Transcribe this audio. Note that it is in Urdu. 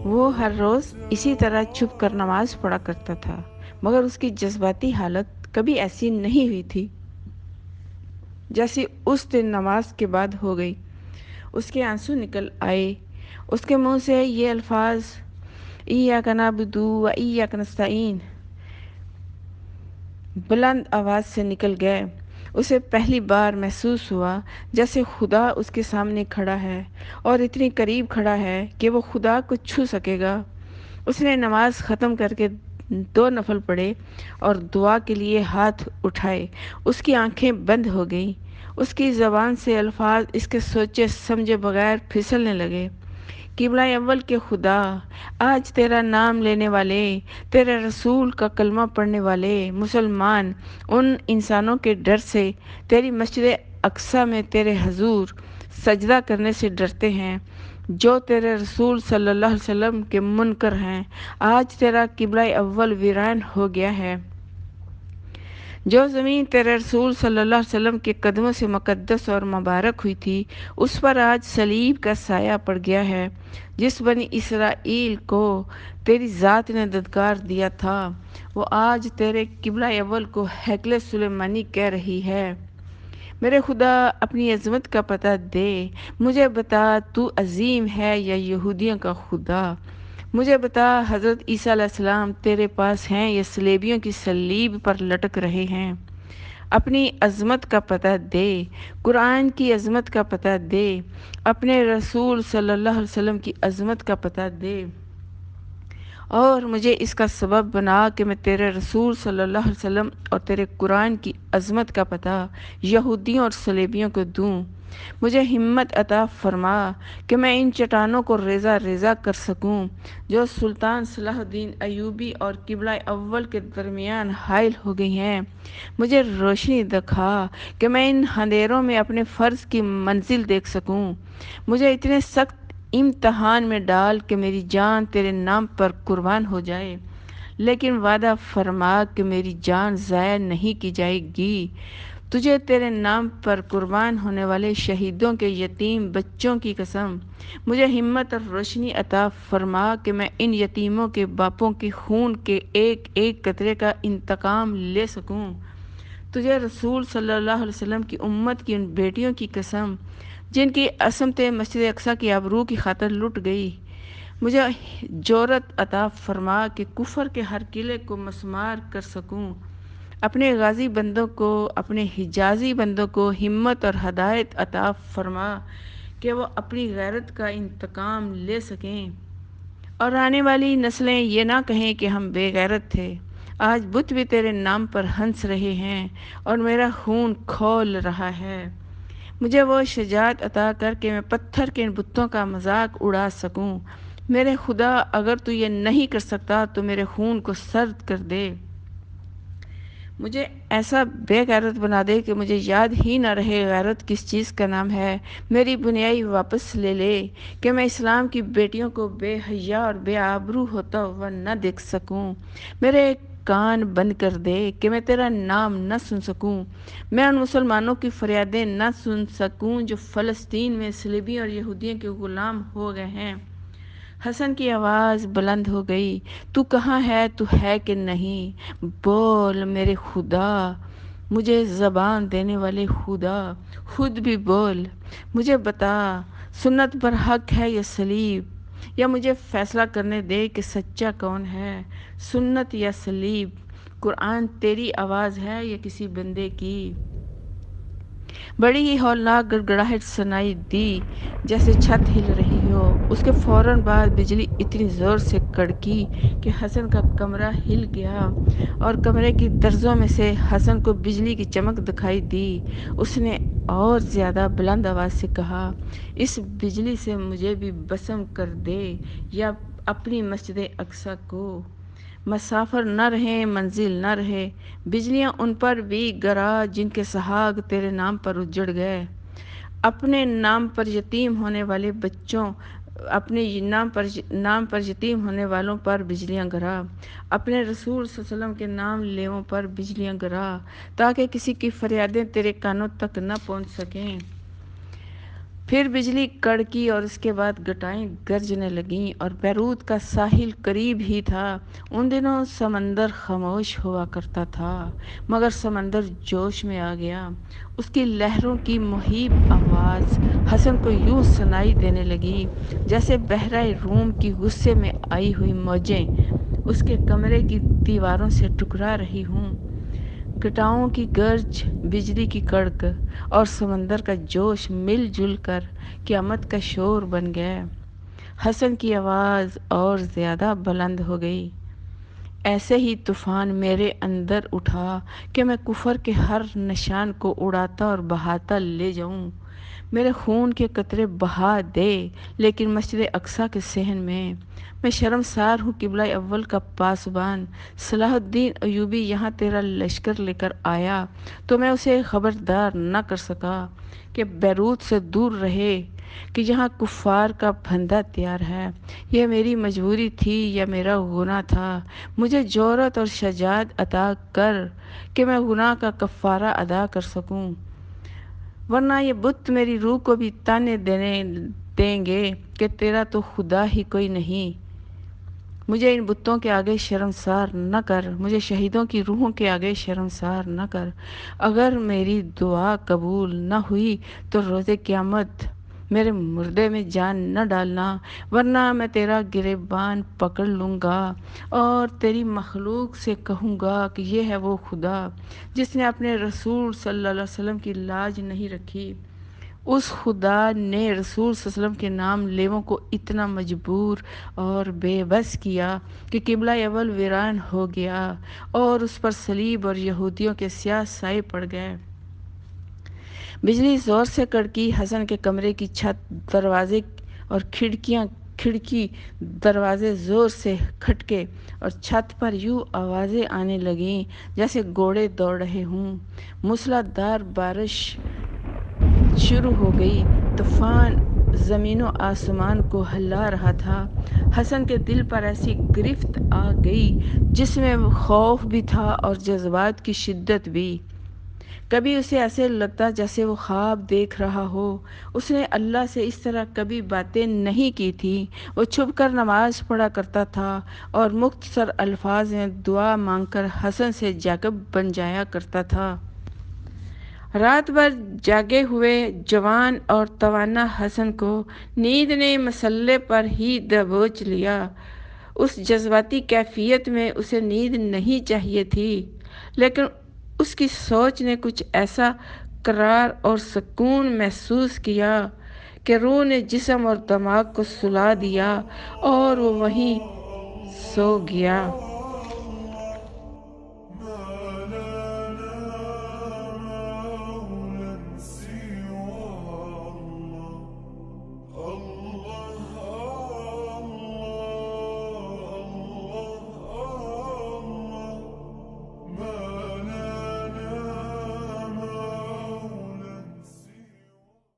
وہ ہر روز اسی طرح چھپ کر نماز پڑھا کرتا تھا، مگر اس کی جذباتی حالت کبھی ایسی نہیں ہوئی تھی جیسی اس دن نماز کے بعد ہو گئی۔ اس کے آنسو نکل آئے، اس کے منہ سے یہ الفاظ ایاک نعبد و ایاک نستعین بلند آواز سے نکل گئے۔ اسے پہلی بار محسوس ہوا جیسے خدا اس کے سامنے کھڑا ہے اور اتنی قریب کھڑا ہے کہ وہ خدا کو چھو سکے گا۔ اس نے نماز ختم کر کے 2 نفل پڑھے اور دعا کے لیے ہاتھ اٹھائے۔ اس کی آنکھیں بند ہو گئیں، اس کی زبان سے الفاظ اس کے سوچے سمجھے بغیر پھسلنے لگے۔ قبلہ اول کے خدا، آج تیرا نام لینے والے، تیرے رسول کا کلمہ پڑھنے والے مسلمان ان انسانوں کے ڈر سے تیری مسجد اقصیٰ میں تیرے حضور سجدہ کرنے سے ڈرتے ہیں، جو تیرے رسول صلی اللہ علیہ وسلم کے منکر ہیں۔ آج تیرا قبلہ اول ویران ہو گیا ہے۔ جو زمین تیرے رسول صلی اللہ علیہ وسلم کے قدموں سے مقدس اور مبارک ہوئی تھی، اس پر آج صلیب کا سایہ پڑ گیا ہے۔ جس بنی اسرائیل کو تیری ذات نے دھتکار دیا تھا، وہ آج تیرے قبلہ اول کو ہیکل سلیمانی کہہ رہی ہے۔ میرے خدا، اپنی عظمت کا پتہ دے، مجھے بتا تو عظیم ہے یا یہودیوں کا خدا؟ مجھے بتا حضرت عیسیٰ علیہ السلام تیرے پاس ہیں یا صلیبیوں کی صلیب پر لٹک رہے ہیں؟ اپنی عظمت کا پتہ دے، قرآن کی عظمت کا پتہ دے، اپنے رسول صلی اللہ علیہ وسلم کی عظمت کا پتہ دے، اور مجھے اس کا سبب بنا کہ میں تیرے رسول صلی اللہ علیہ وسلم اور تیرے قرآن کی عظمت کا پتہ یہودیوں اور صلیبیوں کو دوں۔ مجھے ہمت عطا فرما کہ میں ان چٹانوں کو ریزہ ریزہ کر سکوں جو سلطان صلاح الدین ایوبی اور قبلہ اول کے درمیان حائل ہو گئی ہیں۔ مجھے روشنی دکھا کہ میں ان اندھیروں میں اپنے فرض کی منزل دیکھ سکوں۔ مجھے اتنے سخت امتحان میں ڈال کہ میری جان تیرے نام پر قربان ہو جائے، لیکن وعدہ فرما کہ میری جان ضائع نہیں کی جائے گی۔ تجھے تیرے نام پر قربان ہونے والے شہیدوں کے یتیم بچوں کی قسم، مجھے ہمت اور روشنی عطا فرما کہ میں ان یتیموں کے باپوں کے خون کے ایک ایک قطرے کا انتقام لے سکوں۔ تجھے رسول صلی اللہ علیہ وسلم کی امت کی ان بیٹیوں کی قسم جن کی عصمتیں مسجد اقصیٰ کی آبرو کی خاطر لٹ گئی، مجھے جرأت عطا فرما کہ کفر کے ہر قلعے کو مسمار کر سکوں۔ اپنے غازی بندوں کو، اپنے حجازی بندوں کو ہمت اور ہدایت عطا فرما کہ وہ اپنی غیرت کا انتقام لے سکیں اور آنے والی نسلیں یہ نہ کہیں کہ ہم بے غیرت تھے۔ آج بت بھی تیرے نام پر ہنس رہے ہیں اور میرا خون کھول رہا ہے۔ مجھے وہ شجاعت عطا کر کے میں پتھر کے ان بتوں کا مذاق اڑا سکوں۔ میرے خدا، اگر تو یہ نہیں کر سکتا تو میرے خون کو سرد کر دے۔ مجھے ایسا بے غیرت بنا دے کہ مجھے یاد ہی نہ رہے غیرت کس چیز کا نام ہے۔ میری بنیائی واپس لے لے کہ میں اسلام کی بیٹیوں کو بے حیا اور بے آبرو ہوتا ہوا نہ دیکھ سکوں۔ میرے کان بند کر دے کہ میں تیرا نام نہ سن سکوں۔ میں ان مسلمانوں کی فریادیں نہ سن سکوں جو فلسطین میں صلیبیوں اور یہودیوں کے غلام ہو گئے ہیں۔ حسن کی آواز بلند ہو گئی، تو کہاں ہے؟ تو ہے کہ نہیں؟ بول میرے خدا، مجھے زبان دینے والے خدا، خود بھی بول۔ مجھے بتا، سنت پر حق ہے یا صلیب؟ یا مجھے فیصلہ کرنے دے کہ سچا کون ہے، سنت یا صلیب؟ قرآن تیری آواز ہے یا کسی بندے کی؟ بڑی ہی ہولناک گڑگڑاہٹ سنائی دی جیسے چھت ہل رہی ہو۔ اس کے فوراً بعد بجلی اتنی زور سے کڑکی کہ حسن کا کمرہ ہل گیا اور کمرے کی درزوں میں سے حسن کو بجلی کی چمک دکھائی دی۔ اس نے اور زیادہ بلند آواز سے کہا، اس بجلی سے مجھے بھی بسم کر دے یا اپنی مسجد اقصیٰ کو۔ مسافر نہ رہیں، منزل نہ رہے، بجلیاں ان پر بھی گرا جن کے سہاگ تیرے نام پر اجڑ گئے۔ اپنے نام پر یتیم ہونے والے بچوں، اپنے نام پر یتیم ہونے والوں پر بجلیاں گرا، اپنے رسول صلی اللہ علیہ وسلم کے نام لیووں پر بجلیاں گرا، تاکہ کسی کی فریادیں تیرے کانوں تک نہ پہنچ سکیں۔ پھر بجلی کڑکی اور اس کے بعد گٹائیں گرجنے لگیں اور بیروت کا ساحل قریب ہی تھا۔ ان دنوں سمندر خاموش ہوا کرتا تھا، مگر سمندر جوش میں آ گیا۔ اس کی لہروں کی مہیب آواز حسن کو یوں سنائی دینے لگی جیسے بحیرہ روم کی غصے میں آئی ہوئی موجیں اس کے کمرے کی دیواروں سے ٹکرا رہی ہوں۔ گٹاؤں کی گرج، بجلی کی کڑک اور سمندر کا جوش مل جل کر قیامت کا شور بن گیا۔ حسن کی آواز اور زیادہ بلند ہو گئی۔ ایسے ہی طوفان میرے اندر اٹھا کہ میں کفر کے ہر نشان کو اڑاتا اور بہاتا لے جاؤں۔ میرے خون کے قطرے بہا دے، لیکن مسجد اقصیٰ کے صحن میں شرمسار ہوں۔ قبلہ اول کا پاسبان صلاح الدین ایوبی یہاں تیرا لشکر لے کر آیا تو میں اسے خبردار نہ کر سکا کہ بیروت سے دور رہے، کہ یہاں کفار کا پھندا تیار ہے۔ یہ میری مجبوری تھی یا میرا گناہ تھا؟ مجھے جرأت اور شجاعت عطا کر کہ میں گناہ کا کفارہ ادا کر سکوں، ورنہ یہ بت میری روح کو بھی تانے دیں گے کہ تیرا تو خدا ہی کوئی نہیں۔ مجھے ان بتوں کے آگے شرمسار نہ کر، مجھے شہیدوں کی روحوں کے آگے شرمسار نہ کر۔ اگر میری دعا قبول نہ ہوئی تو روز قیامت میرے مردے میں جان نہ ڈالنا، ورنہ میں تیرا گریبان پکڑ لوں گا اور تیری مخلوق سے کہوں گا کہ یہ ہے وہ خدا جس نے اپنے رسول صلی اللہ علیہ وسلم کی لاج نہیں رکھی۔ اس خدا نے رسول صلی اللہ علیہ وسلم کے نام لیووں کو اتنا مجبور اور بے بس کیا کہ قبلہ اول ویران ہو گیا اور اس پر صلیب اور یہودیوں کے سیاہ سائے پڑ گئے۔ بجلی زور سے کڑکی، حسن کے کمرے کی چھت، دروازے اور کھڑکی دروازے زور سے کھٹکے اور چھت پر یوں آوازیں آنے لگیں جیسے گھوڑے دوڑ رہے ہوں۔ موسلا دھار بارش شروع ہو گئی۔ طوفان زمین و آسمان کو ہلا رہا تھا۔ حسن کے دل پر ایسی گرفت آ گئی جس میں خوف بھی تھا اور جذبات کی شدت بھی۔ کبھی اسے ایسے لگتا جیسے وہ خواب دیکھ رہا ہو۔ اس نے اللہ سے اس طرح کبھی باتیں نہیں کی تھی۔ وہ چھپ کر نماز پڑھا کرتا تھا اور مختصر الفاظ میں دعا مانگ کر حسن سے جاگب بن جایا کرتا تھا۔ رات بھر جاگے ہوئے جوان اور توانا حسن کو نیند نے مسلے پر ہی دبوچ لیا۔ اس جذباتی کیفیت میں اسے نیند نہیں چاہیے تھی، لیکن اس کی سوچ نے کچھ ایسا قرار اور سکون محسوس کیا کہ روح نے جسم اور دماغ کو سلا دیا اور وہ وہیں سو گیا۔